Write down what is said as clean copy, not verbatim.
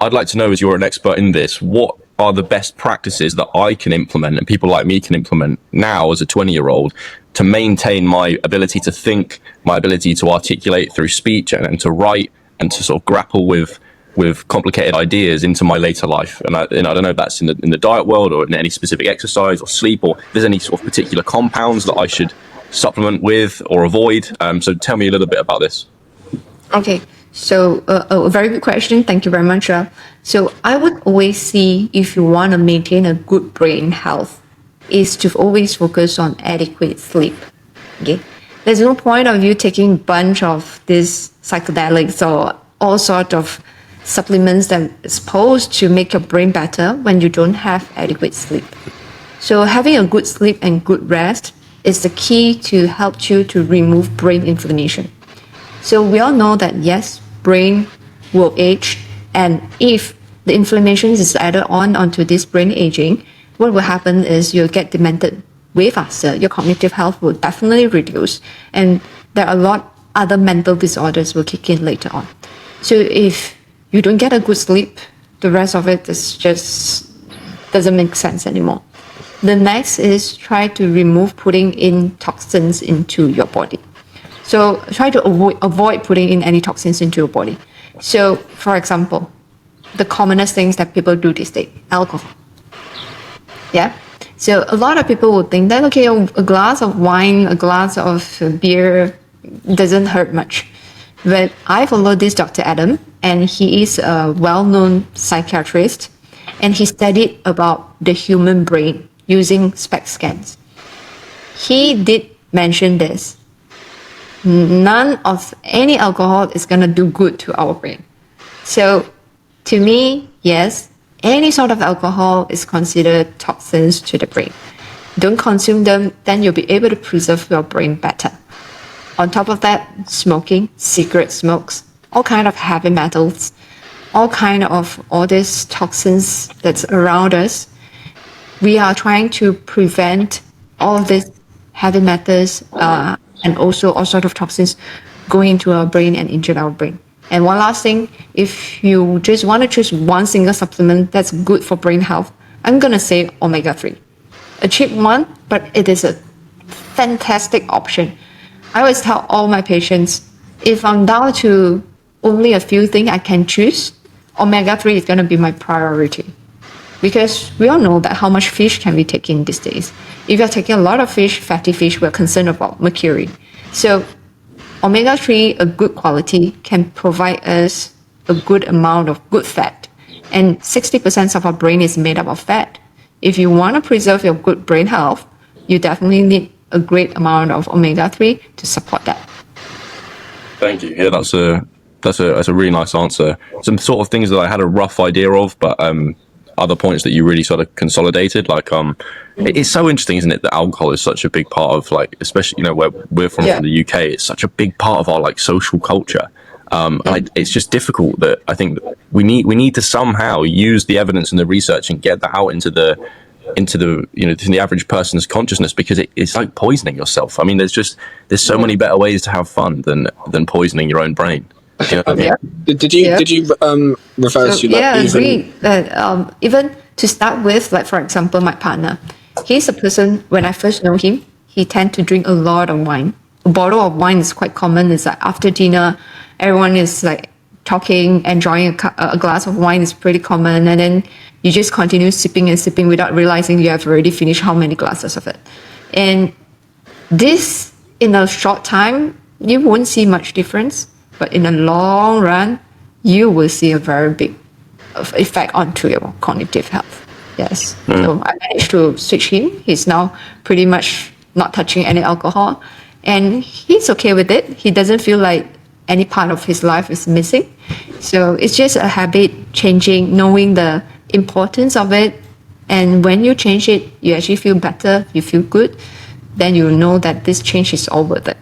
I'd like to know, as you're an expert in this, what are the best practices that I can implement and people like me can implement now as a 20-year-old to maintain my ability to think, my ability to articulate through speech and to write and to sort of grapple with complicated ideas into my later life. And I don't know if that's in the diet world or in any specific exercise or sleep, or if there's any sort of particular compounds that I should supplement with or avoid. So tell me a little bit about this. Okay, so a very good question. Thank you very much. So I would always see, if you want to maintain a good brain health, is to always focus on adequate sleep. Okay, there's no point of you taking a bunch of these psychedelics or all sort of supplements that are supposed to make your brain better when you don't have adequate sleep. So having a good sleep and good rest is the key to help you to remove brain inflammation. So we all know that yes, brain will age, and if the inflammation is added onto this brain aging, what will happen is you'll get demented way faster. Your cognitive health will definitely reduce, and there are a lot other mental disorders will kick in later on. So if you don't get a good sleep, the rest of it is just doesn't make sense anymore. The next is try to remove putting in toxins into your body. So try to avoid putting in any toxins into your body. So for example, the commonest things that people do these days, alcohol. Yeah. So a lot of people would think that, okay, a glass of wine, a glass of beer doesn't hurt much. But I follow this Dr. Adam, and he is a well-known psychiatrist, and he studied about the human brain using SPECT scans. He did mention this. None of any alcohol is going to do good to our brain. So to me, yes, any sort of alcohol is considered toxins to the brain. Don't consume them, then you'll be able to preserve your brain better. On top of that, smoking, cigarette smokes, all kind of heavy metals, all these toxins that's around us. We are trying to prevent all these heavy metals and also all sort of toxins going into our brain and injure our brain. And one last thing, if you just want to choose one single supplement that's good for brain health, I'm going to say omega-3. A cheap one, but it is a fantastic option. I always tell all my patients, if I'm down to only a few things I can choose, omega-3 is going to be my priority. Because we all know that how much fish can we take in these days. If you're taking a lot of fish, fatty fish, we're concerned about mercury. So omega-3, a good quality, can provide us a good amount of good fat. And 60% of our brain is made up of fat. If you want to preserve your good brain health, you definitely need a great amount of omega-3 to support that. Thank you. Yeah, that's a really nice answer. Some sort of things that I had a rough idea of, but other points that you really sort of consolidated. Like, it's so interesting, isn't it, that alcohol is such a big part of, like, especially, where we're from the UK, it's such a big part of our, like, social culture. It's just difficult that I think that we need to somehow use the evidence and the research and get that out into the to the average person's consciousness, because it's like poisoning yourself. I mean, there's so many better ways to have fun than poisoning your own brain. You know what I mean? Did you refer to that? Yeah, I agree. That even to start with, like for example, my partner, he's a person, when I first know him, he tend to drink a lot of wine. A bottle of wine is quite common. It's like after dinner, everyone is like talking, enjoying a glass of wine is pretty common, and then you just continue sipping and sipping without realizing you have already finished how many glasses of it. And this, in a short time, you won't see much difference. But in the long run, you will see a very big effect onto your cognitive health. Yes. So I managed to switch him. He's now pretty much not touching any alcohol. And he's okay with it. He doesn't feel like any part of his life is missing. So it's just a habit changing, knowing the importance of it. And when you change it, you actually feel better, you feel good. Then you know that this change is all worth it.